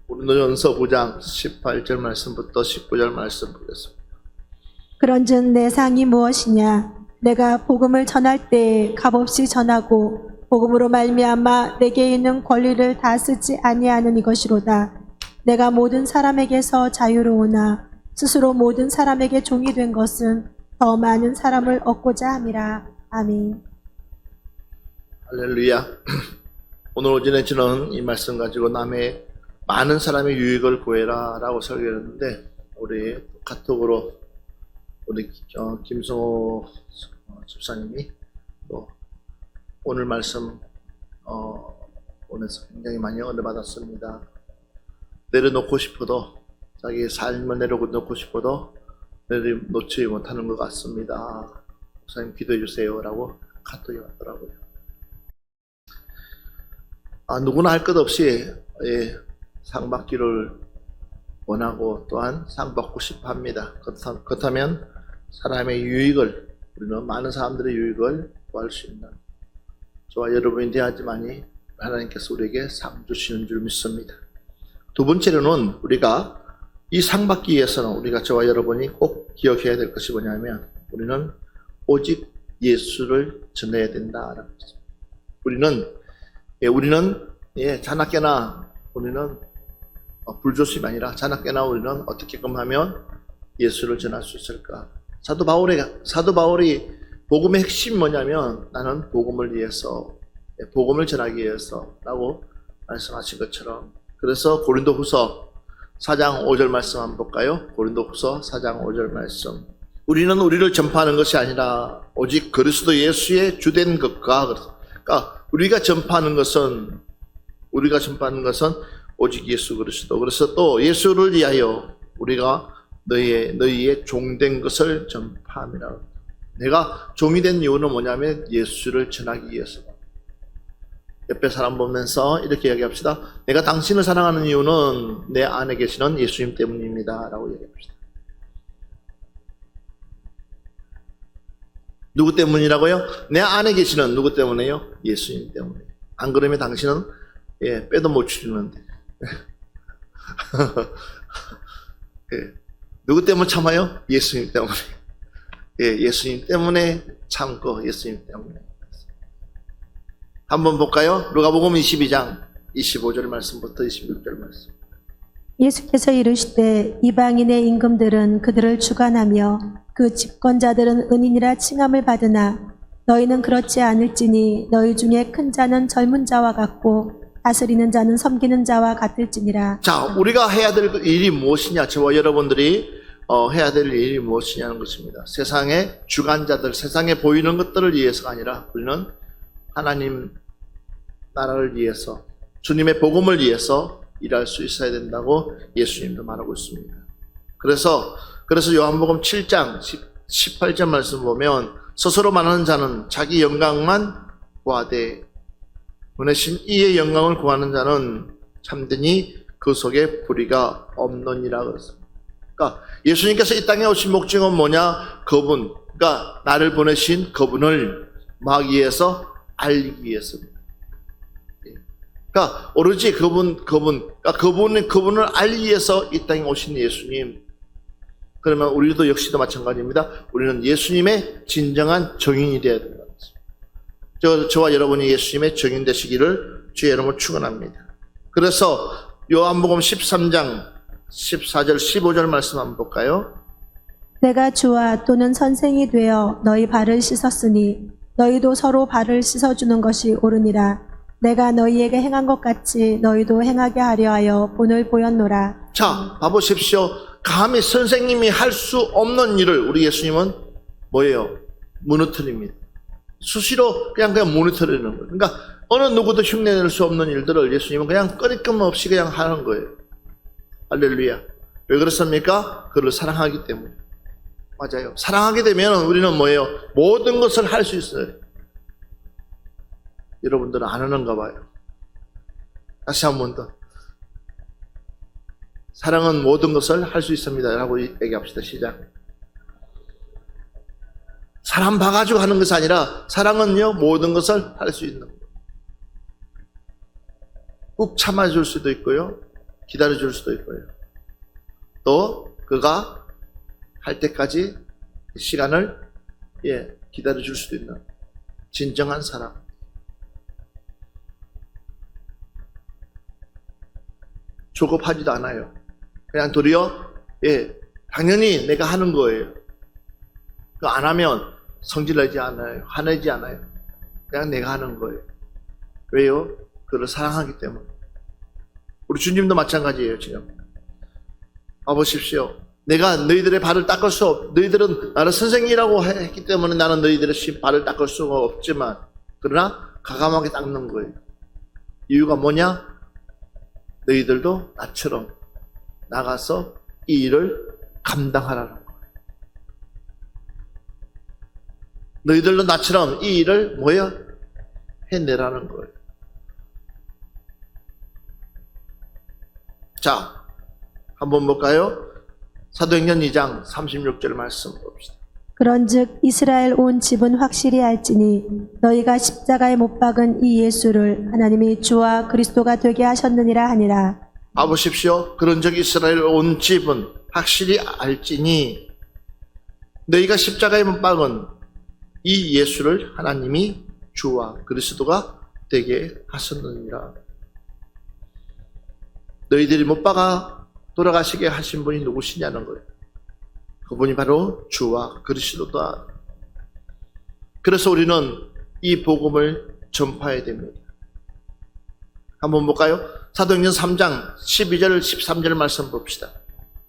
고린도전서 9장 18절 말씀부터 19절 말씀 보겠습니다. 그런즉 내 상이 무엇이냐? 내가 복음을 전할 때 값없이 전하고 복음으로 말미암아 내게 있는 권리를 다 쓰지 아니하는 이것이로다. 내가 모든 사람에게서 자유로우나 스스로 모든 사람에게 종이 된 것은 더 많은 사람을 얻고자 함이라. 아멘. 할렐루야. 오늘 오전에 저는 이 말씀 가지고 남의 많은 사람의 유익을 구해라 라고 설교했는데, 우리 카톡으로 우리 김성호 집사님이 또 오늘 말씀 보내서 굉장히 많이 은혜 받았습니다. 내려놓고 싶어도, 자기의 삶을 내려놓고 싶어도 내려놓지 못하는 것 같습니다. 목사님 기도해 주세요 라고 카톡이 왔더라고요. 누구나 할 것 없이 상 받기를 원하고 또한 상 받고 싶어 합니다. 그렇다면 사람의 유익을, 우리는 많은 사람들의 유익을 구할 수 있는 저와 여러분이 되어야지만이 하나님께서 우리에게 상 주시는 줄 믿습니다. 두 번째로는 우리가 이 상 받기 위해서는 우리가 저와 여러분이 꼭 기억해야 될 것이 뭐냐면, 우리는 오직 예수를 전해야 된다라는 것입니다. 우리는 자나깨나 우리는 불조심이 아니라 자나깨나 우리는 어떻게끔 하면 예수를 전할 수 있을까? 사도 바울이 복음의 핵심이 뭐냐면, 나는 복음을 위해서, 복음을 전하기 위해서라고 말씀하신 것처럼, 그래서 고린도후서 4장 5절 말씀 한번 볼까요? 고린도후서 4장 5절 말씀. 우리는 우리를 전파하는 것이 아니라 오직 그리스도 예수의 주된 것과, 그러니까 우리가 전파하는 것은 오직 예수 그리스도. 그래서 또 예수를 위하여 우리가 너희의 종된 것을 전파함이라. 내가 종이 된 이유는 뭐냐면 예수를 전하기 위해서. 옆에 사람 보면서 이렇게 이야기합시다. 내가 당신을 사랑하는 이유는 내 안에 계시는 예수님 때문입니다 라고 얘기합시다. 누구 때문이라고요? 내 안에 계시는 누구 때문에요? 예수님 때문에. 안 그러면 당신은 빼도 못 추리는데. 누구 때문에 참아요? 예수님 때문에. 예수님 때문에 참고, 예수님 때문에. 한번 볼까요? 누가복음 22장 25절 말씀부터 26절 말씀. 예수께서 이르시되 이방인의 임금들은 그들을 주관하며 그 집권자들은 은인이라 칭함을 받으나 너희는 그렇지 않을지니 너희 중에 큰 자는 젊은 자와 같고 다스리는 자는 섬기는 자와 같을지니라. 자, 우리가 해야 될 일이 무엇이냐? 저와 여러분들이 해야 될 일이 무엇이냐는 것입니다. 세상의 주관자들, 세상에 보이는 것들을 위해서가 아니라 우리는 하나님 나라를 위해서, 주님의 복음을 위해서 일할 수 있어야 된다고 예수님도 말하고 있습니다. 그래서 요한복음 7장 18절 말씀 보면, 스스로 말하는 자는 자기 영광만 구하되 보내신 이의 영광을 구하는 자는 참되니 그 속에 불의가 없느니라 그랬습니다. 그러니까 예수님께서 이 땅에 오신 목적은 뭐냐? 그러니까 나를 보내신 그분을 막 위해서 알리기 위해서입니다. 그러니까 오로지 그분을 알리기 위해서 이 땅에 오신 예수님. 그러면 우리도 역시도 마찬가지입니다. 우리는 예수님의 진정한 증인이 되어야 된다는 것입니다. 저와 여러분이 예수님의 증인 되시기를 주의 이름으로 축원합니다. 그래서 요한복음 13장 14절 15절 말씀 한번 볼까요? 내가 주와 또는 선생이 되어 너희 발을 씻었으니 너희도 서로 발을 씻어주는 것이 옳으니라. 내가 너희에게 행한 것 같이 너희도 행하게 하려 하여 본을 보였노라. 자, 봐보십시오. 감히 선생님이 할 수 없는 일을 우리 예수님은 뭐예요? 무너뜨립니다. 수시로 그냥 무너뜨리는 거예요. 그러니까 어느 누구도 흉내낼 수 없는 일들을 예수님은 그냥 꺼리낌 없이 그냥 하는 거예요. 할렐루야. 왜 그렇습니까? 그를 사랑하기 때문에. 맞아요. 사랑하게 되면 우리는 뭐예요? 모든 것을 할 수 있어요. 여러분들은 안 하는가 봐요. 다시 한 번 더. 사랑은 모든 것을 할 수 있습니다 라고 얘기합시다. 시작. 사람 봐가지고 하는 것이 아니라 사랑은요, 모든 것을 할 수 있는 거예요. 꾹 참아줄 수도 있고요, 기다려줄 수도 있고요. 또 그가 할 때까지 시간을 기다려줄 수도 있는 진정한 사랑. 조급하지도 않아요. 그냥 도리어 당연히 내가 하는 거예요. 그거 안 하면 성질내지 않아요. 화내지 않아요. 그냥 내가 하는 거예요. 왜요? 그를 사랑하기 때문에. 우리 주님도 마찬가지예요. 지금 봐보십시오. 내가 너희들의 발을 닦을 수 너희들은 나를 선생이라고 했기 때문에 나는 너희들의 발을 닦을 수가 없지만, 그러나 가감하게 닦는 거예요. 이유가 뭐냐? 너희들도 나처럼 나가서 이 일을 감당하라는 거예요. 너희들도 나처럼 이 일을 해내라는 거예요. 자, 한번 볼까요? 사도행전 2장 36절 말씀 봅시다. 그런즉 이스라엘 온 집은 확실히 알지니 너희가 십자가에 못 박은 이 예수를 하나님이 주와 그리스도가 되게 하셨느니라 하니라. 보십시오. 그런즉 이스라엘 온 집은 확실히 알지니 너희가 십자가에 못 박은 이 예수를 하나님이 주와 그리스도가 되게 하셨느니라. 너희들이 못 박아 돌아가시게 하신 분이 누구시냐는 거예요. 그분이 바로 주와 그리스도다. 그래서 우리는 이 복음을 전파해야 됩니다. 한번 볼까요? 사도행전 3장 12절 13절 말씀 봅시다.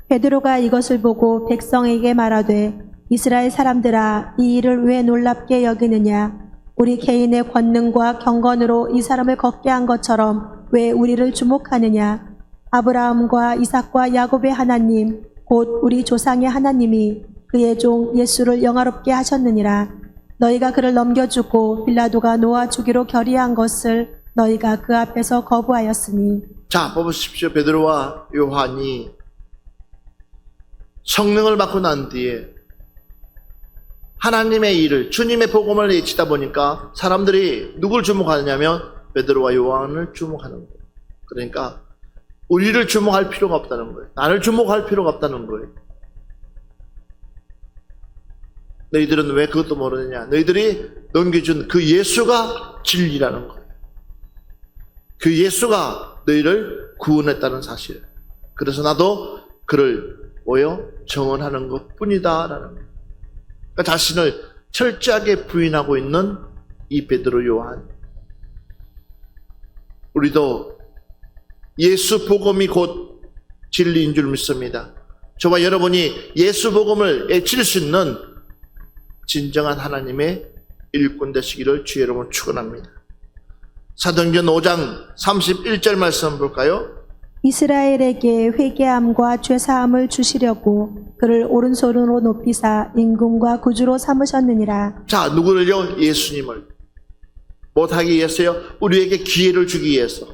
베드로가 이것을 보고 백성에게 말하되 이스라엘 사람들아 이 일을 왜 놀랍게 여기느냐? 우리 개인의 권능과 경건으로 이 사람을 걷게 한 것처럼 왜 우리를 주목하느냐? 아브라함과 이삭과 야곱의 하나님 곧 우리 조상의 하나님이 그의 종 예수를 영화롭게 하셨느니라. 너희가 그를 넘겨주고 빌라도가 놓아주기로 결의한 것을 너희가 그 앞에서 거부하였으니. 자, 보십시오. 베드로와 요한이 성령을 받고 난 뒤에 하나님의 일을, 주님의 복음을 외치다 보니까 사람들이 누굴 주목하느냐면 베드로와 요한을 주목하는 거예요. 그러니까 우리를 주목할 필요가 없다는 거예요. 나를 주목할 필요가 없다는 거예요. 너희들은 왜 그것도 모르느냐? 너희들이 넘겨준 그 예수가 진리라는 거예요. 그 예수가 너희를 구원했다는 사실. 그래서 나도 그를 정언하는 것 뿐이다 라는 거예요. 그러니까 자신을 철저하게 부인하고 있는 이 베드로 요한. 우리도 예수 복음이 곧 진리인 줄 믿습니다. 저와 여러분이 예수 복음을 외칠 수 있는 진정한 하나님의 일꾼 되시기를 주의 이름으로 축원합니다. 사도행전 5장 31절 말씀 볼까요? 이스라엘에게 회개함과 죄사함을 주시려고 그를 오른손으로 높이사 임금과 구주로 삼으셨느니라. 자, 누구를요? 예수님을. 못하기 위해서요? 우리에게 기회를 주기 위해서.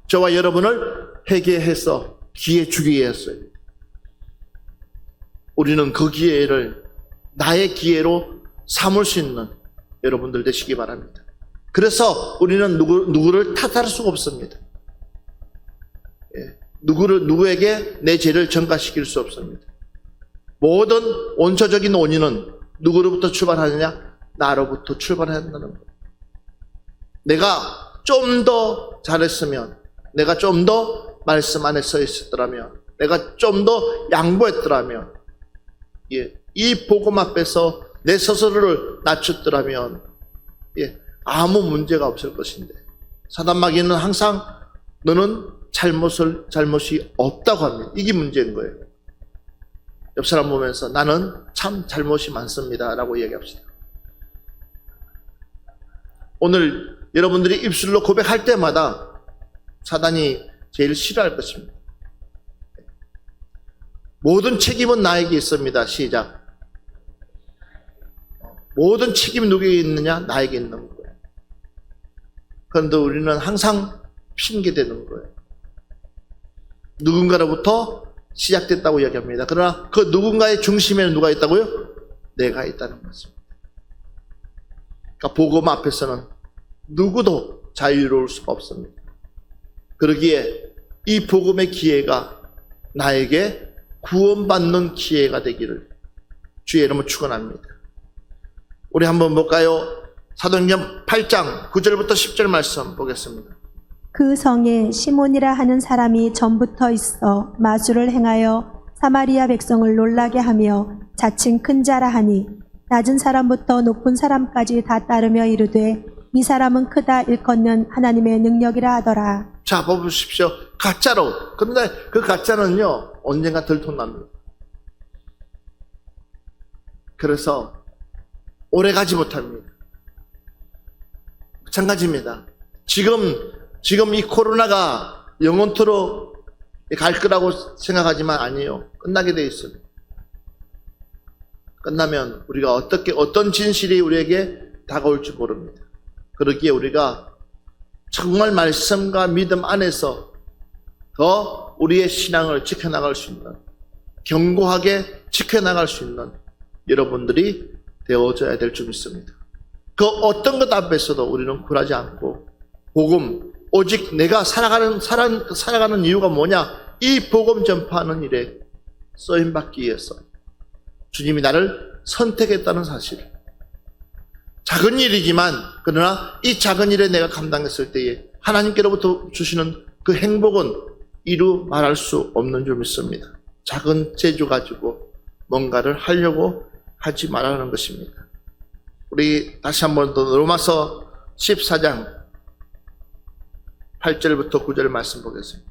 저와 여러분을 회개해서 기회 주기 위해서요. 우리는 그 기회를 나의 기회로 삼을 수 있는 여러분들 되시기 바랍니다. 그래서 우리는 누구를 탓할 수가 없습니다. 누구에게 내 죄를 전가시킬 수 없습니다. 모든 원초적인 원인은 누구로부터 출발하느냐? 나로부터 출발해야 한다는 거예요. 내가 좀 더 잘했으면, 내가 좀 더 말씀 안에 서 있었더라면, 내가 좀 더 양보했더라면, 이 복음 앞에서 내 스스로를 낮췄더라면 아무 문제가 없을 것인데, 사단마귀는 항상 너는 잘못이 없다고 합니다. 이게 문제인 거예요. 옆 사람 보면서 나는 참 잘못이 많습니다 라고 이야기합시다. 오늘 여러분들이 입술로 고백할 때마다 사단이 제일 싫어할 것입니다. 모든 책임은 나에게 있습니다. 시작. 모든 책임이 누구에게 있느냐? 나에게 있는 거예요. 그런데 우리는 항상 핑계대는 거예요. 누군가로부터 시작됐다고 이야기합니다. 그러나 그 누군가의 중심에는 누가 있다고요? 내가 있다는 것입니다. 그러니까 복음 앞에서는 누구도 자유로울 수가 없습니다. 그러기에 이 복음의 기회가 나에게 구원받는 기회가 되기를 주의 이름으로 축원합니다. 우리 한번 볼까요? 사도행전 8장 9절부터 10절 말씀 보겠습니다. 그 성에 시몬이라 하는 사람이 전부터 있어 마술을 행하여 사마리아 백성을 놀라게 하며 자칭 큰 자라 하니 낮은 사람부터 높은 사람까지 다 따르며 이르되 이 사람은 크다 일컫는 하나님의 능력이라 하더라. 자, 보십시오. 가짜로. 그런데 그 가짜는요, 언젠가 들통납니다. 그래서 오래 가지 못합니다. 마찬가지입니다. 지금 이 코로나가 영원토록 갈 거라고 생각하지만 아니에요. 끝나게 돼 있어요. 끝나면 우리가 어떤 진실이 우리에게 다가올지 모릅니다. 그러기에 우리가 정말 말씀과 믿음 안에서 더 우리의 신앙을 지켜나갈 수 있는, 견고하게 지켜나갈 수 있는 여러분들이 되어져야 될 줄 믿습니다. 그 어떤 것 앞에서도 우리는 굴하지 않고 복음, 오직 내가 살아가는 이유가 뭐냐? 이 복음 전파하는 일에 쓰임받기 위해서 주님이 나를 선택했다는 사실. 작은 일이지만 그러나 이 작은 일에 내가 감당했을 때에 하나님께로부터 주시는 그 행복은 이루 말할 수 없는 줄 믿습니다. 작은 재주 가지고 뭔가를 하려고 하지 말라는 것입니다. 우리 다시 한번 더 로마서 14장 8절부터 9절 말씀 보겠습니다.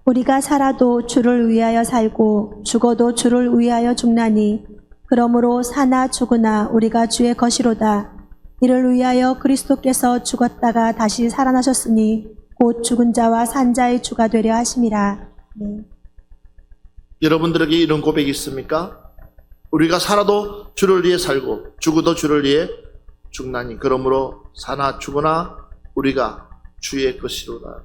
우리가 살아도 주를 위하여 살고 죽어도 주를 위하여 죽나니 그러므로 사나 죽으나 우리가 주의 것이로다. 이를 위하여 그리스도께서 죽었다가 다시 살아나셨으니 곧 죽은 자와 산 자의 주가 되려 하심이라. 네. 여러분들에게 이런 고백이 있습니까? 우리가 살아도 주를 위해 살고 죽어도 주를 위해 죽나니 그러므로 사나 죽으나 우리가 주의 것이로다.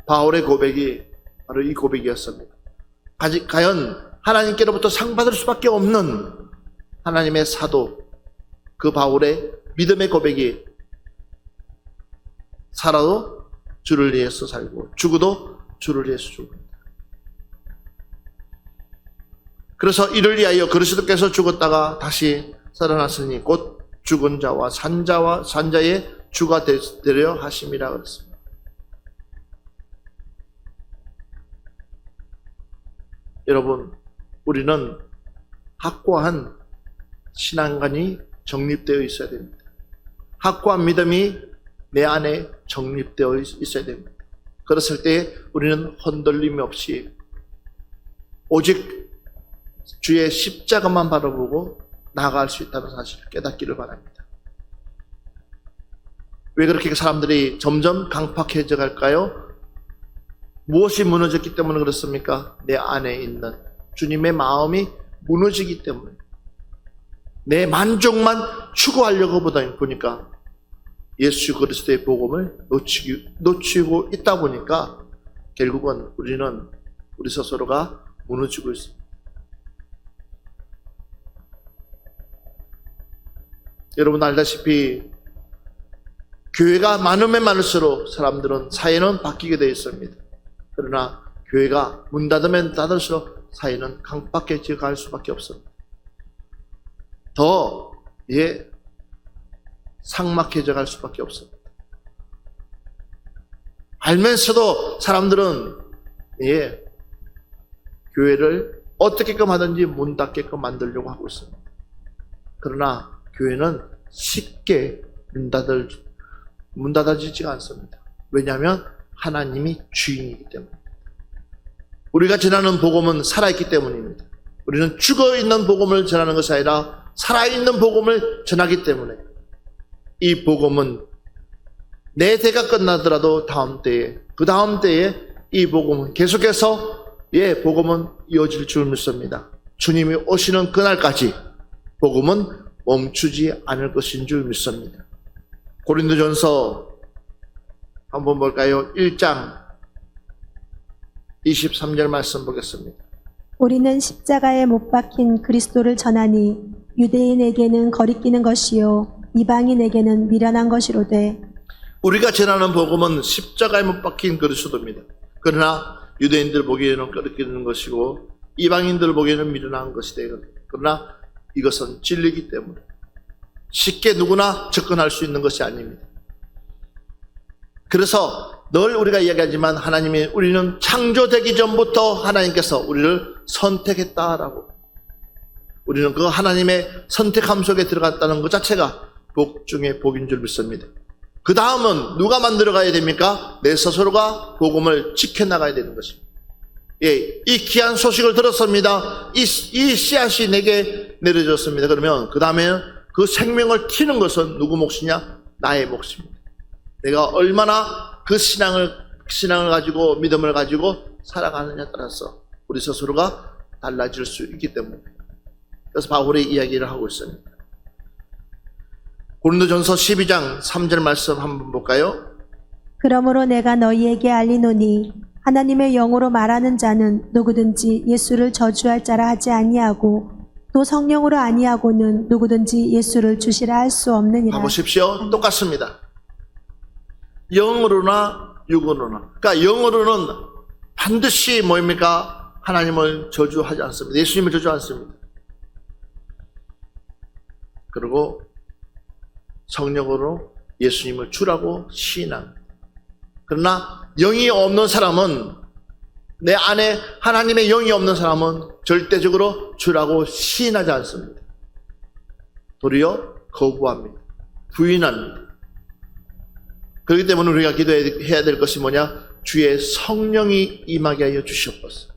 바울의 고백이 바로 이 고백이었습니다. 과연 하나님께로부터 상 받을 수밖에 없는 하나님의 사도 그 바울의 믿음의 고백이 살아도 주를 위해서 살고 죽어도 주를 위해서 죽는다. 그래서 이를 위하여 그리스도께서 죽었다가 다시 살아났으니 곧 죽은 자와 산 자의 주가 되려 하심이라 그랬습니다. 여러분, 우리는 확고한 신앙관이 정립되어 있어야 됩니다. 확고한 믿음이 내 안에 정립되어 있어야 됩니다. 그랬을 때 우리는 흔들림 없이 오직 주의 십자가만 바라보고 나아갈 수 있다는 사실을 깨닫기를 바랍니다. 왜 그렇게 사람들이 점점 강팍해져 갈까요? 무엇이 무너졌기 때문에 그렇습니까? 내 안에 있는 주님의 마음이 무너지기 때문에 내 만족만 추구하려고 보니까 예수 그리스도의 복음을 놓치고 있다 보니까 결국은 우리 스스로가 무너지고 있습니다. 여러분 알다시피 교회가 많으면 많을수록 사회는 바뀌게 되어 있습니다. 그러나 교회가 문 닫으면 닫을수록 사회는 강박해져 갈 수밖에 없습니다. 더 삭막해져 갈 수밖에 없습니다. 알면서도 사람들은 교회를 어떻게끔 하든지 문 닫게끔 만들려고 하고 있습니다. 그러나 교회는 쉽게 문 닫아지지가 않습니다. 왜냐하면 하나님이 주인이기 때문에. 우리가 전하는 복음은 살아있기 때문입니다. 우리는 죽어있는 복음을 전하는 것이 아니라 살아있는 복음을 전하기 때문에 이 복음은 내 대가 끝나더라도 그 다음 때에 이 복음은 계속해서 복음은 이어질 줄 믿습니다. 주님이 오시는 그날까지 복음은 멈추지 않을 것인 줄 믿습니다. 고린도전서 한번 볼까요? 1장 23절 말씀 보겠습니다. 우리는 십자가에 못 박힌 그리스도를 전하니 유대인에게는 거리끼는 것이요 이방인에게는 미련한 것이로되 우리가 전하는 복음은 십자가에 못 박힌 그리스도입니다. 그러나 유대인들 보기에는 끄덕이는 것이고 이방인들 보기에는 미련한 것이 되거든요. 그러나 이것은 진리이기 때문에 쉽게 누구나 접근할 수 있는 것이 아닙니다. 그래서 늘 우리가 이야기하지만 하나님이 우리는 창조되기 전부터 하나님께서 우리를 선택했다라고, 우리는 그 하나님의 선택함 속에 들어갔다는 것 자체가 복 중에 복인 줄 믿습니다. 그 다음은 누가 만들어가야 됩니까? 내 스스로가 복음을 지켜나가야 되는 것입니다. 예, 이 귀한 소식을 들었습니다. 이 씨앗이 내게 내려졌습니다. 그러면 그 다음에 그 생명을 튀는 것은 누구 몫이냐? 나의 몫입니다. 내가 얼마나 그 신앙을 가지고 믿음을 가지고 살아가느냐에 따라서 우리 스스로가 달라질 수 있기 때문에, 그래서 바울이 이야기를 하고 있습니다. 고린도전서 12장 3절 말씀 한번 볼까요? 그러므로 내가 너희에게 알리노니 하나님의 영으로 말하는 자는 누구든지 예수를 저주할 자라 하지 아니하고 또 성령으로 아니하고는 누구든지 예수를 주시라 할 수 없느니라. 봐보십시오. 똑같습니다. 영으로나 육으로나. 그러니까 영으로는 반드시 뭐입니까? 하나님을 저주하지 않습니다. 예수님을 저주하지 않습니다. 그리고 성령으로 예수님을 주라고 시인합니다. 그러나 영이 없는 사람은, 내 안에 하나님의 영이 없는 사람은 절대적으로 주라고 시인하지 않습니다. 도리어 거부합니다. 부인합니다. 그렇기 때문에 우리가 기도해야 될 것이 뭐냐? 주의 성령이 임하게 하여 주시옵소서.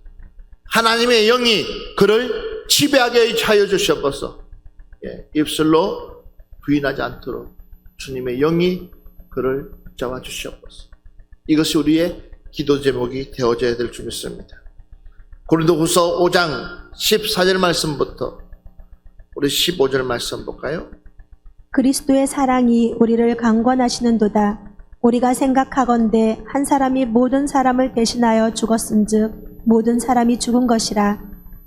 하나님의 영이 그를 지배하게 하여 주시옵소서. 예, 입술로 부인하지 않도록 주님의 영이 그를 붙잡아 주시옵소서. 이것이 우리의 기도 제목이 되어져야 될 줄 믿습니다. 고린도후서 5장 14절 말씀부터 우리 15절 말씀 볼까요? 그리스도의 사랑이 우리를 강권하시는도다. 우리가 생각하건대 한 사람이 모든 사람을 대신하여 죽었은즉 모든 사람이 죽은 것이라.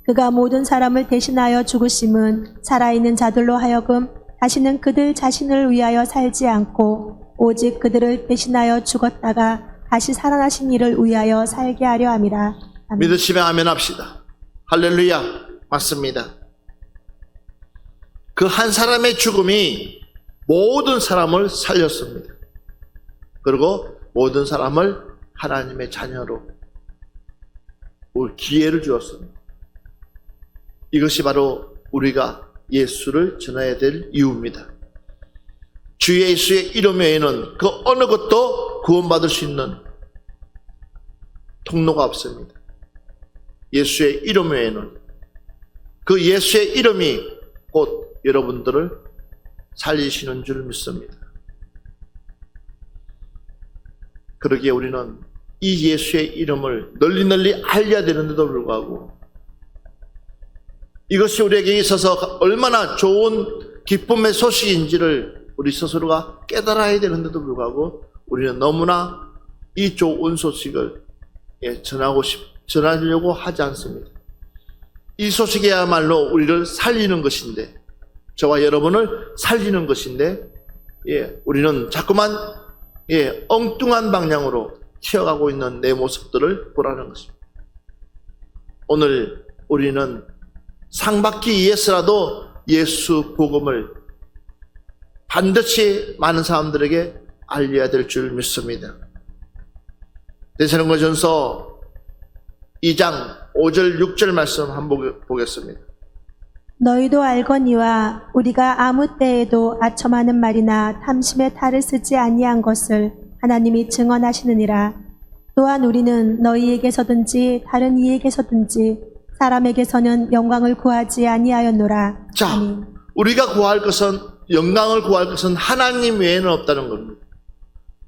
그가 모든 사람을 대신하여 죽으심은 살아있는 자들로 하여금 다시는 그들 자신을 위하여 살지 않고 오직 그들을 대신하여 죽었다가 다시 살아나신 이를 위하여 살게 하려 함이라. 아멘. 믿으시면 아멘 합시다. 할렐루야. 맞습니다. 그 한 사람의 죽음이 모든 사람을 살렸습니다. 그리고 모든 사람을 하나님의 자녀로 올 기회를 주었습니다. 이것이 바로 우리가 예수를 전해야 될 이유입니다. 주 예수의 이름 외에는 그 어느 것도 구원받을 수 있는 통로가 없습니다. 예수의 이름 외에는, 그 예수의 이름이 곧 여러분들을 살리시는 줄 믿습니다. 그러기에 우리는 이 예수의 이름을 널리 알려야 되는데도 불구하고, 이것이 우리에게 있어서 얼마나 좋은 기쁨의 소식인지를 우리 스스로가 깨달아야 되는데도 불구하고 우리는 너무나 이 좋은 소식을 전하려고 하지 않습니다. 이 소식이야말로 우리를 살리는 것인데, 저와 여러분을 살리는 것인데, 우리는 자꾸만 엉뚱한 방향으로 튀어가고 있는 내 모습들을 보라는 것입니다. 오늘 우리는 상받기 위해서라도 예수 복음을 반드시 많은 사람들에게 알려야 될 줄 믿습니다. 데살로니가전서 2장 5절 6절 말씀 한번 보겠습니다. 너희도 알거니와 우리가 아무 때에도 아첨하는 말이나 탐심의 탈을 쓰지 아니한 것을 하나님이 증언하시느니라. 또한 우리는 너희에게서든지 다른 이에게서든지 사람에게서는 영광을 구하지 아니하였노라. 자, 아멘. 우리가 구할 것은, 영광을 구할 것은 하나님 외에는 없다는 겁니다.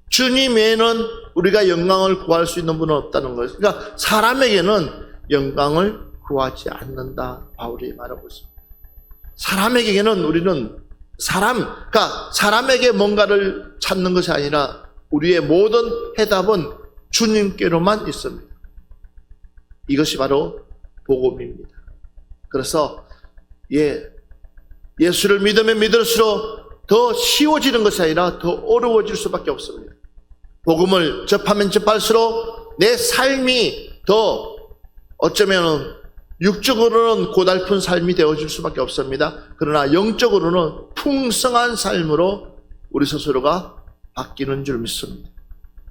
주님 외에는 우리가 영광을 구할 수 있는 분은 없다는 거예요. 그러니까 사람에게는 영광을 구하지 않는다, 바울이 말하고 있습니다. 사람에게는 우리는 그러니까 사람에게 뭔가를 찾는 것이 아니라 우리의 모든 해답은 주님께로만 있습니다. 이것이 바로 복음입니다. 그래서 예수를 믿으면 믿을수록 더 쉬워지는 것이 아니라 더 어려워질 수밖에 없습니다. 복음을 접하면 접할수록 내 삶이 더 어쩌면 육적으로는 고달픈 삶이 되어질 수밖에 없습니다. 그러나 영적으로는 풍성한 삶으로 우리 스스로가 바뀌는 줄 믿습니다.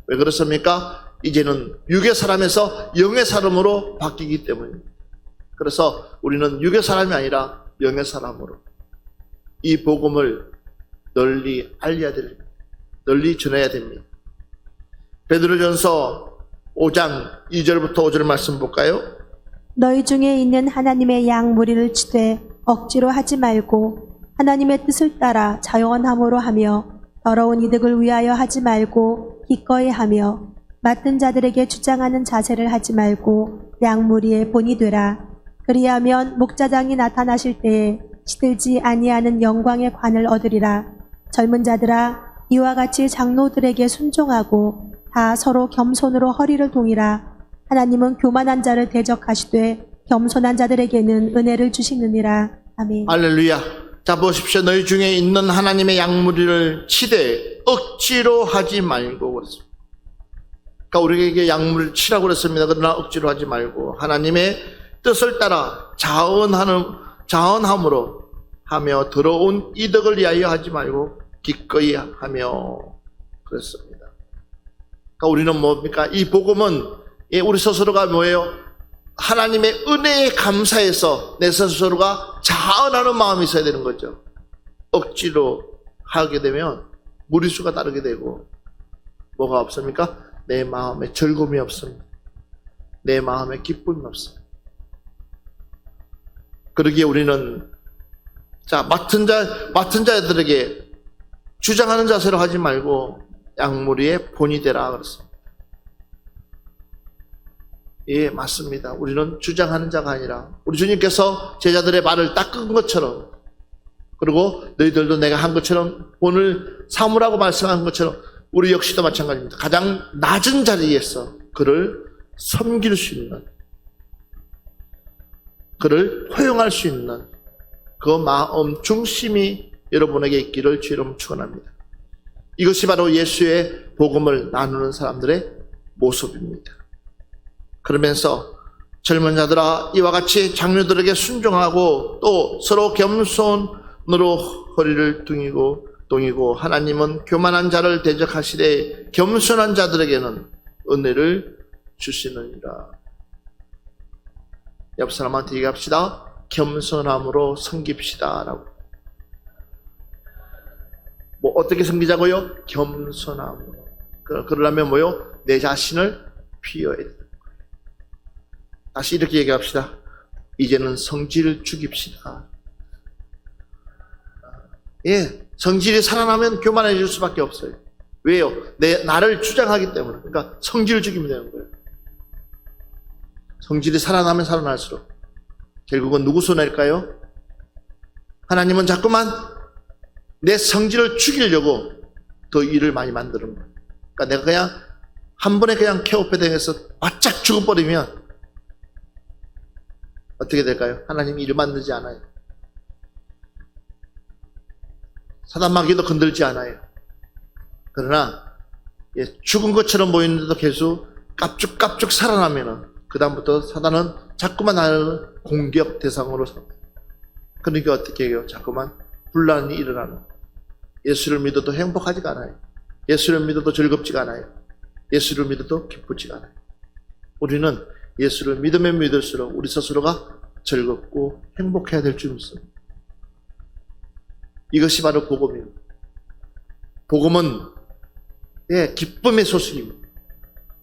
왜 그렇습니까? 이제는 육의 사람에서 영의 사람으로 바뀌기 때문입니다. 그래서 우리는 육의 사람이 아니라 영의 사람으로 이 복음을 널리 알려야 됩니다. 널리 전해야 됩니다. 베드로전서 5장 2절부터 5절 말씀 볼까요? 너희 중에 있는 하나님의 양 무리를 치되 억지로 하지 말고 하나님의 뜻을 따라 자원함으로 하며 더러운 이득을 위하여 하지 말고 기꺼이 하며 맡은 자들에게 주장하는 자세를 하지 말고 양 무리의 본이 되라. 그리하면 목자장이 나타나실 때에 시들지 아니하는 영광의 관을 얻으리라. 젊은 자들아 이와 같이 장로들에게 순종하고 다 서로 겸손으로 허리를 동이라. 하나님은 교만한 자를 대적하시되 겸손한 자들에게는 은혜를 주시느니라. 아멘. 할렐루야. 자 보십시오. 너희 중에 있는 하나님의 양무리를 치되 억지로 하지 말고 그랬습니다. 그러니까 우리에게 양무리를 치라고 그랬습니다. 그러나 억지로 하지 말고 하나님의 뜻을 따라 자원함으로 하며 더러운 이득을 위하여 하지 말고 기꺼이 하며 그랬습니다. 그러니까 우리는 뭡니까? 이 복음은 우리 스스로가 뭐예요? 하나님의 은혜에 감사해서 내 스스로가 자원하는 마음이 있어야 되는 거죠. 억지로 하게 되면 무리수가 따르게 되고 뭐가 없습니까? 내 마음에 즐거움이 없습니다. 내 마음에 기쁨이 없습니다. 그러기에 우리는 맡은 자들에게 주장하는 자세로 하지 말고 양무리의 본이 되라 그랬습니다. 예, 맞습니다. 우리는 주장하는 자가 아니라 우리 주님께서 제자들의 발을 닦은 것처럼 그리고 너희들도 내가 한 것처럼 본을 삼으라고 말씀한 것처럼 우리 역시도 마찬가지입니다. 가장 낮은 자리에서 그를 섬길 수 있는 그를 포용할 수 있는 그 마음 중심이 여러분에게 있기를 주의로 축원합니다. 이것이 바로 예수의 복음을 나누는 사람들의 모습입니다. 그러면서 젊은 자들아 이와 같이 장로들에게 순종하고 또 서로 겸손으로 허리를 동이고 하나님은 교만한 자를 대적하시되 겸손한 자들에게는 은혜를 주시느니라. 옆 사람한테 얘기합시다. 겸손함으로 섬깁시다 라고. 뭐 어떻게 섬기자고요? 겸손함으로. 그러려면 뭐요? 내 자신을 비워야 돼. 다시 이렇게 얘기합시다. 이제는 성질을 죽입시다. 예, 성질이 살아나면 교만해질 수밖에 없어요. 왜요? 나를 주장하기 때문에. 그러니까 성질을 죽이면 되는 거예요. 성질이 살아나면 살아날수록 결국은 누구 손해일까요? 하나님은 자꾸만 내 성질을 죽이려고 더 일을 많이 만드는 거예요. 그러니까 내가 그냥 한 번에 그냥 케어패딩해서 바짝 죽어버리면 어떻게 될까요? 하나님이 일을 만들지 않아요. 사단마귀도 건들지 않아요. 그러나 죽은 것처럼 보이는데도 계속 깝죽깝죽 살아나면은 그 다음부터 사단은 자꾸만 나를 공격 대상으로 삼아요. 그러니까 어떻게 해요? 자꾸만 분란이 일어나는. 예수를 믿어도 행복하지가 않아요. 예수를 믿어도 즐겁지가 않아요. 예수를 믿어도 기쁘지가 않아요. 우리는 예수를 믿으면 믿을수록 우리 스스로가 즐겁고 행복해야 될 줄 믿습니다. 이것이 바로 복음입니다. 복음은 기쁨의 소식입니다.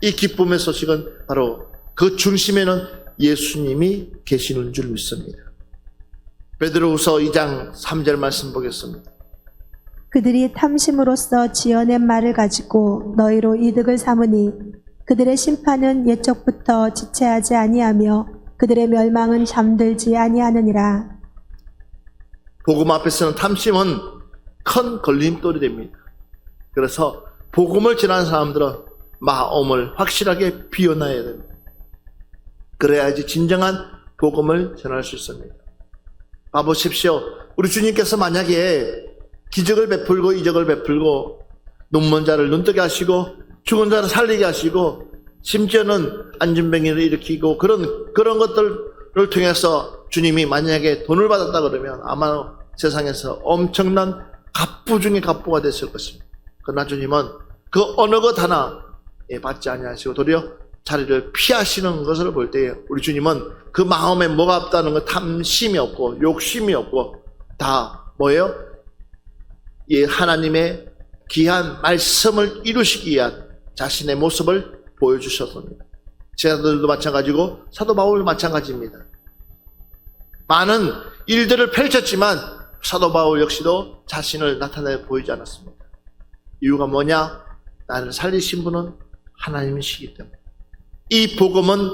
이 기쁨의 소식은 바로 그 중심에는 예수님이 계시는 줄 믿습니다. 베드로후서 2장 3절 말씀 보겠습니다. 그들이 탐심으로써 지어낸 말을 가지고 너희로 이득을 삼으니 그들의 심판은 옛적부터 지체하지 아니하며 그들의 멸망은 잠들지 아니하느니라. 복음 앞에서는 탐심은 큰 걸림돌이 됩니다. 그래서 복음을 전하는 사람들은 마음을 확실하게 비워놔야 됩니다. 그래야지 진정한 복음을 전할 수 있습니다. 봐보십시오. 우리 주님께서 만약에 기적을 베풀고 이적을 베풀고 눈먼 자를 눈뜨게 하시고 죽은 자를 살리게 하시고 심지어는 안진병이를 일으키고 그런 것들을 통해서 주님이 만약에 돈을 받았다 그러면 아마 세상에서 엄청난 갑부 중에 갑부가 됐을 것입니다. 그러나 주님은 그 어느 것 하나 받지 아니하시고 도리어 자리를 피하시는 것을 볼 때에 우리 주님은 그 마음에 뭐가 없다는 건 탐심이 없고 욕심이 없고 다 뭐예요? 이 하나님의 귀한 말씀을 이루시기 위한 자신의 모습을 보여주셨습니다. 제자들도 마찬가지고 사도 바울도 마찬가지입니다. 많은 일들을 펼쳤지만 사도 바울 역시도 자신을 나타내 보이지 않았습니다. 이유가 뭐냐? 나를 살리신 분은 하나님이시기 때문에. 이 복음은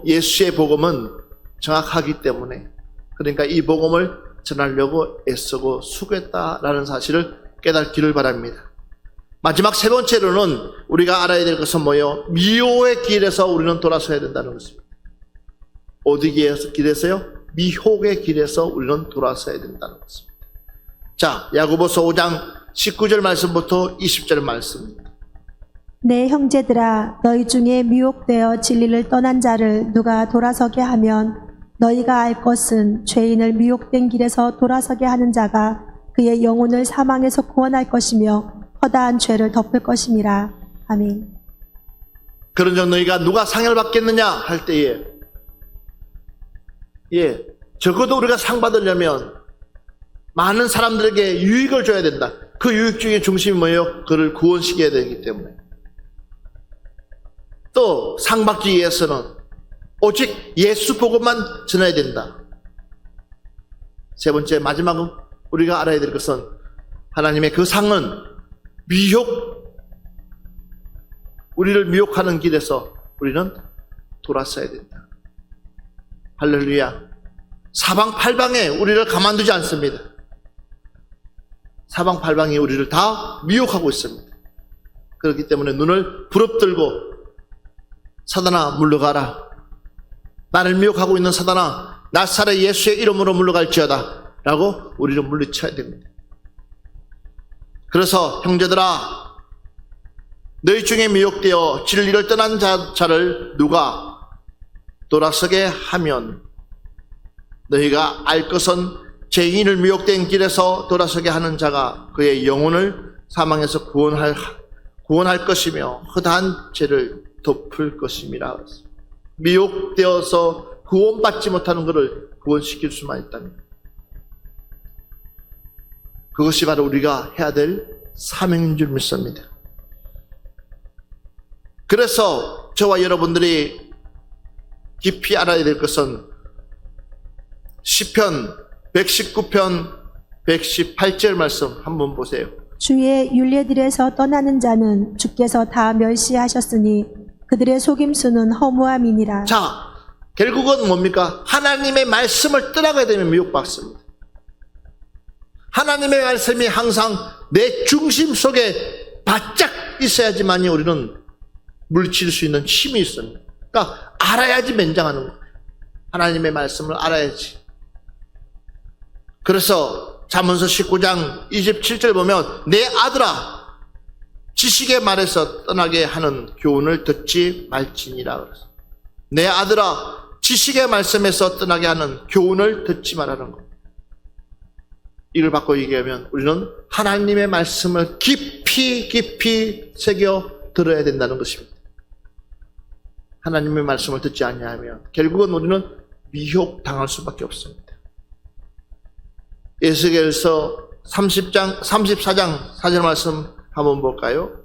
예수의 복음은 정확하기 때문에, 그러니까 이 복음을 전하려고 애쓰고 수고했다라는 사실을 깨닫기를 바랍니다. 마지막 세 번째로는 우리가 알아야 될 것은 뭐예요? 미혹의 길에서 우리는 돌아서야 된다는 것입니다. 어디 길에서요? 미혹의 길에서 우리는 돌아서야 된다는 것입니다. 자, 야고보서 5장 19절 말씀부터 20절 말씀입니다. 내 형제들아, 너희 중에 미혹되어 진리를 떠난 자를 누가 돌아서게 하면 너희가 알 것은 죄인을 미혹된 길에서 돌아서게 하는 자가 그의 영혼을 사망에서 구원할 것이며 허다한 죄를 덮을 것임이라. 아멘. 그런즉 너희가 누가 상을 받겠느냐 할 때에 적어도 우리가 상 받으려면 많은 사람들에게 유익을 줘야 된다. 그 유익 중에 중심이 뭐예요? 그를 구원시켜야 되기 때문에. 또 상 받기 위해서는 오직 예수 복음만 전해야 된다. 세 번째 마지막은 우리가 알아야 될 것은 하나님의 그 상은 우리를 미혹하는 길에서 우리는 돌아서야 된다. 할렐루야. 사방팔방에 우리를 가만두지 않습니다. 사방팔방이 우리를 다 미혹하고 있습니다. 그렇기 때문에 눈을 부릅뜨고 사단아 물러가라. 나를 미혹하고 있는 사단아 나사렛 예수의 이름으로 물러갈지어다 라고 우리를 물리쳐야 됩니다. 그래서 형제들아, 너희 중에 미혹되어 진리를 떠난 자를 누가 돌아서게 하면 너희가 알 것은 죄인을 미혹된 길에서 돌아서게 하는 자가 그의 영혼을 사망에서 구원할 것이며 허다한 죄를 덮을 것임이라. 미혹되어서 구원받지 못하는 것을 구원시킬 수만 있다면 그것이 바로 우리가 해야 될 사명인 줄 믿습니다. 그래서 저와 여러분들이 깊이 알아야 될 것은 시편 119편 118절 말씀 한번 보세요. 주의 율례들에서 떠나는 자는 주께서 다 멸시하셨으니 그들의 속임수는 허무함이니라. 자, 결국은 뭡니까? 하나님의 말씀을 떠나게 되면 미혹받습니다. 하나님의 말씀이 항상 내 중심 속에 바짝 있어야지만이 우리는 물리칠 수 있는 힘이 있습니다. 그러니까 알아야지 맹장하는 거예요. 하나님의 말씀을 알아야지. 그래서 잠언서 19장 27절 보면 내 아들아 지식의 말에서 떠나게 하는 교훈을 듣지 말지니라. 그래서 내 아들아 지식의 말씀에서 떠나게 하는 교훈을 듣지 말라는 것. 이를 바꿔 얘기하면 우리는 하나님의 말씀을 깊이 새겨 들어야 된다는 것입니다. 하나님의 말씀을 듣지 아니하면 결국은 우리는 미혹당할 수밖에 없습니다. 에스겔서 34장 4절 말씀 한번 볼까요?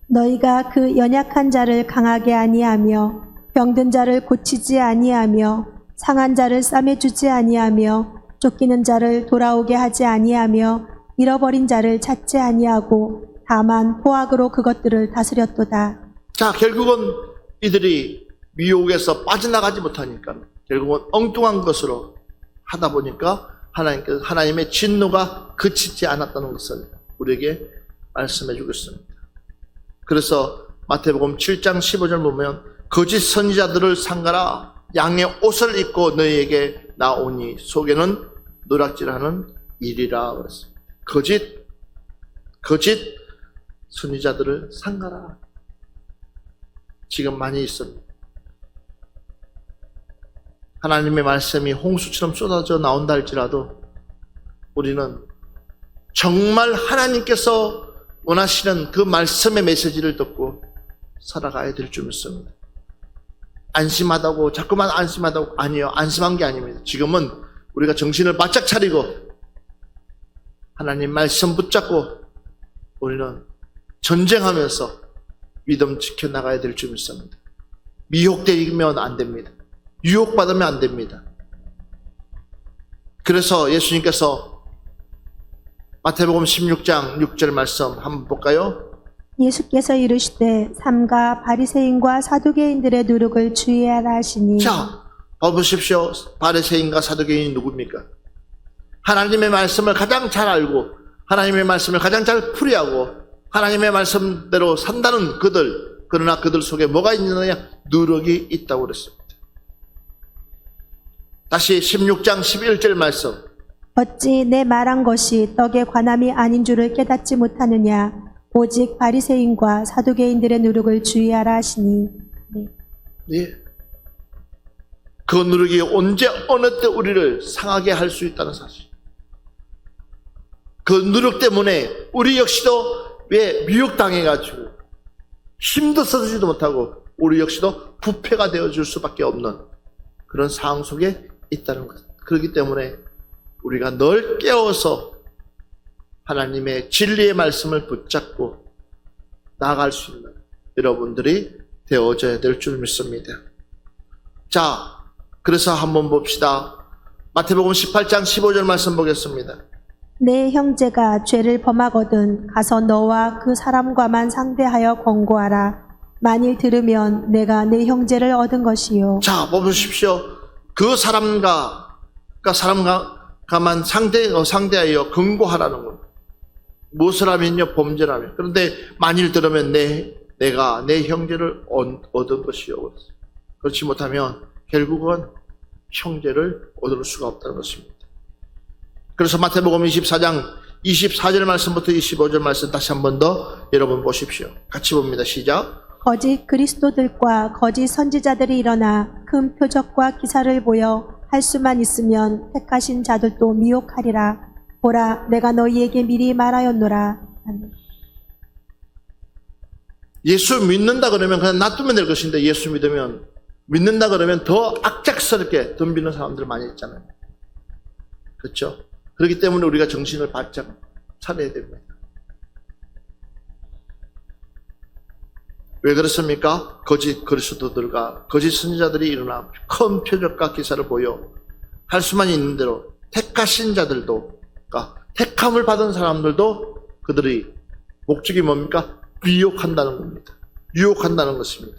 너희가 그 연약한 자를 강하게 아니하며 병든 자를 고치지 아니하며 상한 자를 싸매주지 아니하며 쫓기는 자를 돌아오게 하지 아니하며 잃어버린 자를 찾지 아니하고 다만 포악으로 그것들을 다스렸도다. 자, 결국은 이들이 미혹에서 빠져나가지 못하니까 결국은 엉뚱한 것으로 하다 보니까 하나님의 진노가 그치지 않았다는 것을 우리에게 말씀해 주겠습니다. 그래서 마태복음 7장 15절 보면 거짓 선지자들을 삼가라. 양의 옷을 입고 너희에게 나오니 속에는 노략질하는 일이라 그랬습니다. 거짓 선지자들을 삼가라. 지금 많이 있습니다. 하나님의 말씀이 홍수처럼 쏟아져 나온다 할지라도 우리는 정말 하나님께서 원하시는 그 말씀의 메시지를 듣고 살아가야 될 줄 믿습니다. 안심하다고 자꾸만 안심하다고 아니요, 안심한 게 아닙니다. 지금은 우리가 정신을 바짝 차리고 하나님 말씀 붙잡고 우리는 전쟁하면서 믿음 지켜나가야 될 줄 믿습니다. 미혹되면 안 됩니다. 유혹받으면 안 됩니다. 그래서 예수님께서 마태복음 16장 6절 말씀 한번 볼까요? 예수께서 이르시되 삼가 바리새인과 사두개인들의 누룩을 주의하라 하시니. 자, 봐보십시오. 바리새인과 사두개인이 누굽니까? 하나님의 말씀을 가장 잘 알고 하나님의 말씀을 가장 잘 풀이하고 하나님의 말씀대로 산다는 그들, 그러나 그들 속에 뭐가 있느냐? 누룩이 있다고 그랬습니다. 다시 16장 11절 말씀. 어찌 내 말한 것이 떡에 관함이 아닌 줄을 깨닫지 못하느냐? 오직 바리새인과 사두개인들의 누룩을 주의하라 하시니. 예. 그 누룩이 언제 어느 때 우리를 상하게 할 수 있다는 사실. 그 누룩 때문에 우리 역시도 왜 미혹당해가지고 힘도 써주지도 못하고 우리 역시도 부패가 되어줄 수밖에 없는 그런 상황 속에 있다는 것. 그렇기 때문에 우리가 늘 깨워서 하나님의 진리의 말씀을 붙잡고 나아갈 수 있는 여러분들이 되어져야 될 줄 믿습니다. 자, 그래서 한번 봅시다. 마태복음 18장 15절 말씀 보겠습니다. 내 형제가 죄를 범하거든 가서 너와 그 사람과만 상대하여 권고하라. 만일 들으면 내가 내 형제를 얻은 것이요. 자, 보십시오. 그 사람과만 상대하여 권고하라는 겁니다. 무엇을 하면요? 범죄라면. 그런데 만일 들으면 내가 내 형제를 얻은 것이요. 그렇지 못하면 결국은 형제를 얻을 수가 없다는 것입니다. 그래서 마태복음 24장 24절 말씀부터 25절 말씀 다시 한 번 더 여러분 보십시오. 같이 봅니다. 시작. 거짓 그리스도들과 거짓 선지자들이 일어나 큰 표적과 기사를 보여 할 수만 있으면 택하신 자들도 미혹하리라. 보라, 내가 너희에게 미리 말하였노라. 아멘. 예수 믿는다 그러면 그냥 놔두면 될 것인데 예수 믿는다 그러면 더 악착스럽게 덤비는 사람들 많이 있잖아요. 그렇죠? 그렇기 때문에 우리가 정신을 바짝 차려야 됩니다. 왜 그렇습니까? 거짓 그리스도들과 거짓 선지자들이 일어나 큰 표적과 기사를 보여 할 수만 있는 대로 택하신 자들도, 그러니까 택함을 받은 사람들도 그들이 목적이 뭡니까? 미혹한다는 겁니다. 유혹한다는 것입니다.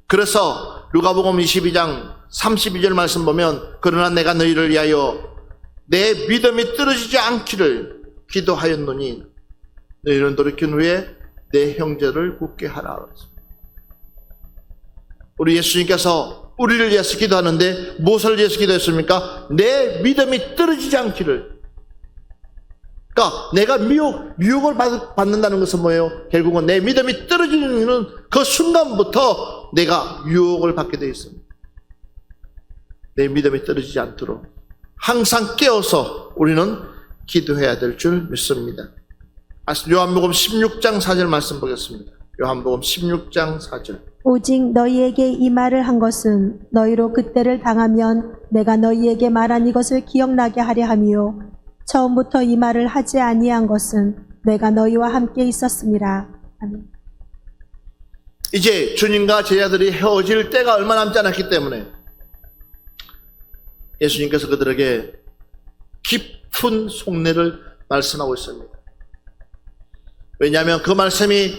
그래서 누가복음 22장 32절 말씀 보면 그러나 내가 너희를 위하여 내 믿음이 떨어지지 않기를 기도하였노니 너희는 돌이킨 후에 내 형제를 굳게 하라. 우리 예수님께서 우리를 위해서 기도하는데 무엇을 위해서 기도했습니까? 내 믿음이 떨어지지 않기를. 그러니까 내가 미혹을 받는다는 것은 뭐예요? 결국은 내 믿음이 떨어지는 그 순간부터 내가 유혹을 받게 되어 있습니다. 내 믿음이 떨어지지 않도록 항상 깨어서 우리는 기도해야 될 줄 믿습니다. 요한복음 16장 4절 말씀 보겠습니다. 요한복음 16장 4절. 오직 너희에게 이 말을 한 것은 너희로 그때를 당하면 내가 너희에게 말한 이것을 기억나게 하려 함이요. 처음부터 이 말을 하지 아니한 것은 내가 너희와 함께 있었음이라. 아멘. 이제 주님과 제자들이 헤어질 때가 얼마 남지 않았기 때문에 예수님께서 그들에게 깊은 속내를 말씀하고 있습니다. 왜냐하면 그 말씀이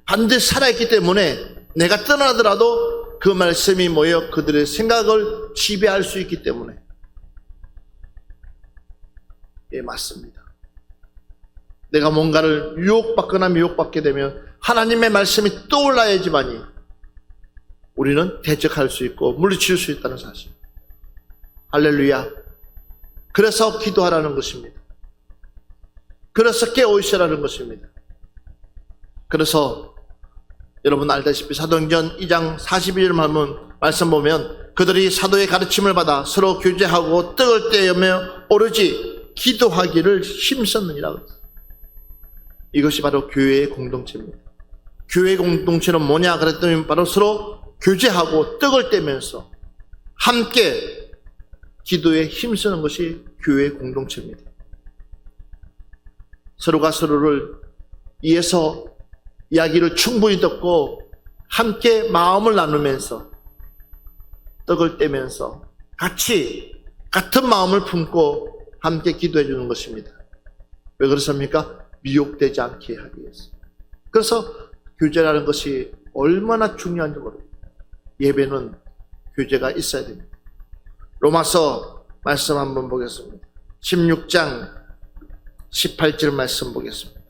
반드시 살아있기 때문에 내가 떠나더라도 그 말씀이 뭐예요? 그들의 생각을 지배할 수 있기 때문에. 예, 맞습니다. 내가 뭔가를 유혹받거나 미혹받게 되면 하나님의 말씀이 떠올라야지만이 우리는 대적할 수 있고 물리칠 수 있다는 사실. 할렐루야. 그래서 기도하라는 것입니다. 그래서 깨어있으라는 것입니다. 그래서 여러분 알다시피 사도행전 2장 41절 말씀 보면 그들이 사도의 가르침을 받아 서로 교제하고 떡을 떼며 오로지 기도하기를 힘썼느니라. 이것이 바로 교회의 공동체입니다. 교회 공동체는 뭐냐 그랬더니 바로 서로 교제하고 떡을 떼면서 함께 기도에 힘쓰는 것이 교회의 공동체입니다. 서로가 서로를 위해서 이야기를 충분히 듣고 함께 마음을 나누면서 떡을 떼면서 같은 마음을 품고 함께 기도해 주는 것입니다. 왜 그렇습니까? 미혹되지 않게 하기 위해서. 그래서 교제라는 것이 얼마나 중요한지 모릅니다. 예배는 교제가 있어야 됩니다. 로마서 말씀 한번 보겠습니다. 16장 18절 말씀 보겠습니다.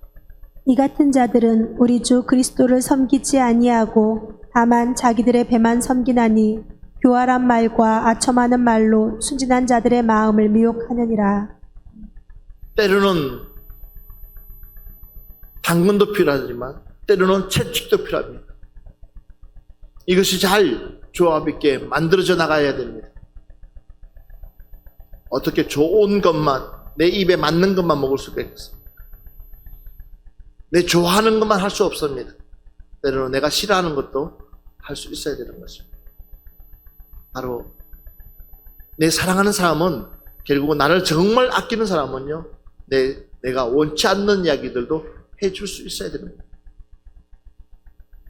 이 같은 자들은 우리 주 그리스도를 섬기지 아니하고 다만 자기들의 배만 섬기나니 교활한 말과 아첨하는 말로 순진한 자들의 마음을 미혹하느니라. 때로는 당근도 필요하지만 때로는 채찍도 필요합니다. 이것이 잘 조합 있게 만들어져 나가야 됩니다. 어떻게 좋은 것만 내 입에 맞는 것만 먹을 수가 있겠습니까? 내 좋아하는 것만 할 수 없습니다. 때로는 내가 싫어하는 것도 할 수 있어야 되는 것입니다. 바로 내 사랑하는 사람은 결국은 나를 정말 아끼는 사람은요 내가 원치 않는 이야기들도 해줄 수 있어야 되는 겁니다.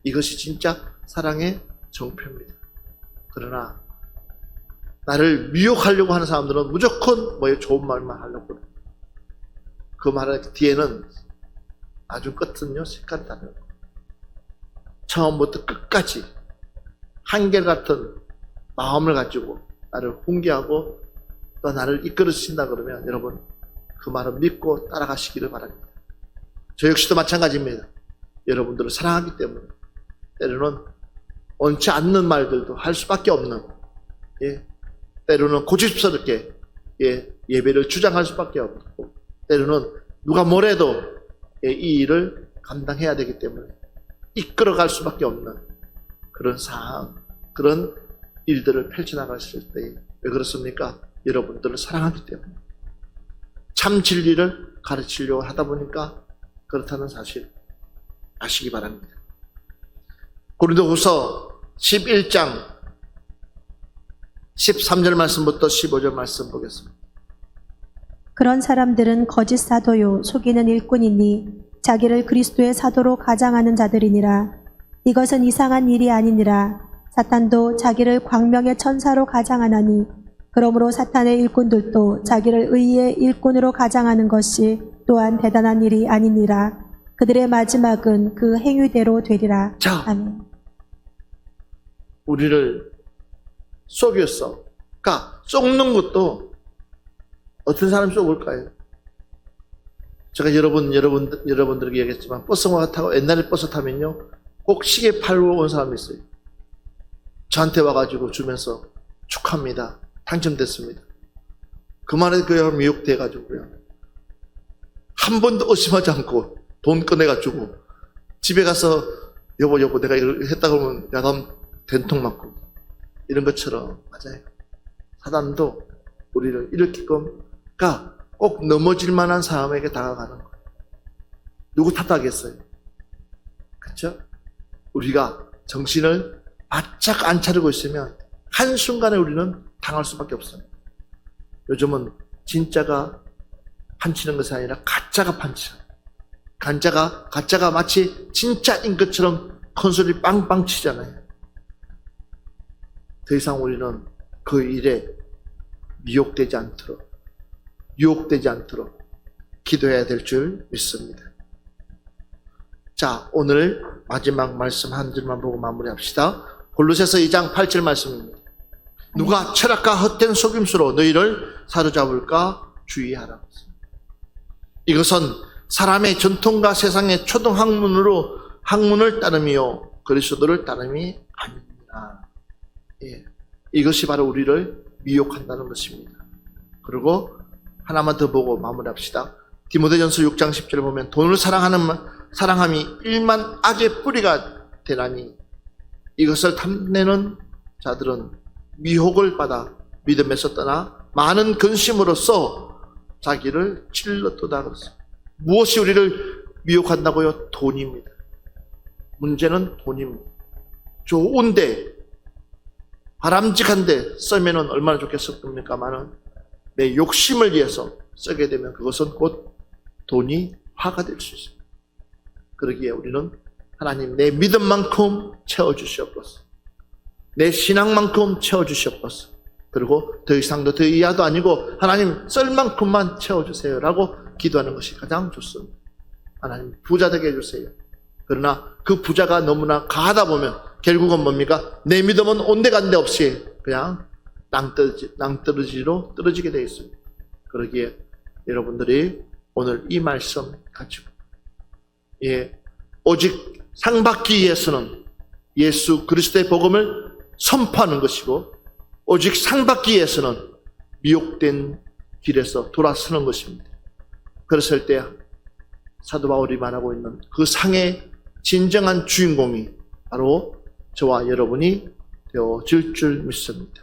이것이 진짜 사랑의 정표입니다. 그러나 나를 미혹하려고 하는 사람들은 무조건 좋은 말만 하려고 합니다. 그 말 뒤에는 아주 끝은요 색깔이 다르고 처음부터 끝까지 한결같은 마음을 가지고 나를 훈계하고 또 나를 이끌어 주신다 그러면 여러분 그 말을 믿고 따라가시기를 바랍니다. 저 역시도 마찬가지입니다. 여러분들을 사랑하기 때문에 때로는 원치 않는 말들도 할 수밖에 없는 때로는 고집스럽게 예배를 주장할 수밖에 없고 때로는 누가 뭐래도 이 일을 감당해야 되기 때문에 이끌어갈 수밖에 없는 그런 상황, 그런 일들을 펼쳐나가실 때 왜 그렇습니까? 여러분들을 사랑하기 때문에 참 진리를 가르치려고 하다 보니까 그렇다는 사실 아시기 바랍니다. 고린도후서 11장 13절 말씀부터 15절 말씀 보겠습니다. 그런 사람들은 거짓 사도요 속이는 일꾼이니 자기를 그리스도의 사도로 가장하는 자들이니라. 이것은 이상한 일이 아니니라. 사탄도 자기를 광명의 천사로 가장하나니 그러므로 사탄의 일꾼들도 자기를 의의 일꾼으로 가장하는 것이 또한 대단한 일이 아니니라. 그들의 마지막은 그 행위대로 되리라. 자, 아멘. 우리를 속였어. 그러니까 속는 것도 어떤 사람이 속을까요? 제가 여러분들에게 얘기했지만 버스가 타고 옛날에 버스 타면요 꼭 시계 팔고 온 사람이 있어요. 저한테 와가지고 주면서 축하합니다. 당첨됐습니다. 그 말에 그냥 미혹돼가지고요. 한 번도 의심하지 않고 돈 꺼내가지고 집에 가서 여보 내가 이걸 했다 그러면 야단 된통 맞고 이런 것처럼 맞아요. 사단도 우리를 이렇게끔 꼭 넘어질 만한 사람에게 다가가는 거예요. 누구 탓하겠어요? 그렇죠? 우리가 정신을 바짝 안 차리고 있으면 한순간에 우리는 당할 수밖에 없습니다. 요즘은 진짜가 판치는 것이 아니라 가짜가 판치는 가짜가 마치 진짜인 것처럼 큰 소리 빵빵 치잖아요. 더 이상 우리는 그 일에 미혹되지 않도록 유혹되지 않도록 기도해야 될 줄 믿습니다. 자, 오늘 마지막 말씀 한 줄만 보고 마무리합시다. 골로새서 2장 8절 말씀입니다. 누가 철학과 헛된 속임수로 너희를 사로잡을까 주의하라. 이것은 사람의 전통과 세상의 초등 학문을 따름이요 그리스도를 따름이 아닙니다. 이것이 바로 우리를 미혹한다는 것입니다. 그리고 하나만 더 보고 마무리합시다. 디모데전서 6장 10절을 보면 돈을 사랑함이 일만 악의 뿌리가 되나니 이것을 탐내는 자들은 미혹을 받아 믿음에서 떠나 많은 근심으로써 자기를 찔렀도다 그랬어요. 무엇이 우리를 미혹한다고요? 돈입니다. 문제는 돈입니다. 좋은데 바람직한데 쓰면은 얼마나 좋겠습니까만은 내 욕심을 위해서 쓰게 되면 그것은 곧 돈이 화가 될 수 있습니다. 그러기에 우리는 하나님 내 믿음만큼 채워주시옵소서. 내 신앙만큼 채워주시옵소서. 그리고 더 이상도 더 이하도 아니고 하나님 쓸 만큼만 채워주세요 라고 기도하는 것이 가장 좋습니다. 하나님 부자 되게 해주세요. 그러나 그 부자가 너무나 가하다 보면 결국은 뭡니까? 내 믿음은 온데간데 없이 그냥 낭떠러지로 떨어지게 되어 있습니다. 그러기에 여러분들이 오늘 이 말씀 가지고 오직 상 받기 위해서는 예수 그리스도의 복음을 선포하는 것이고 오직 상 받기 위해서는 미혹된 길에서 돌아서는 것입니다. 그랬을 때 사도 바울이 말하고 있는 그 상의 진정한 주인공이 바로 저와 여러분이 되어질 줄 믿습니다.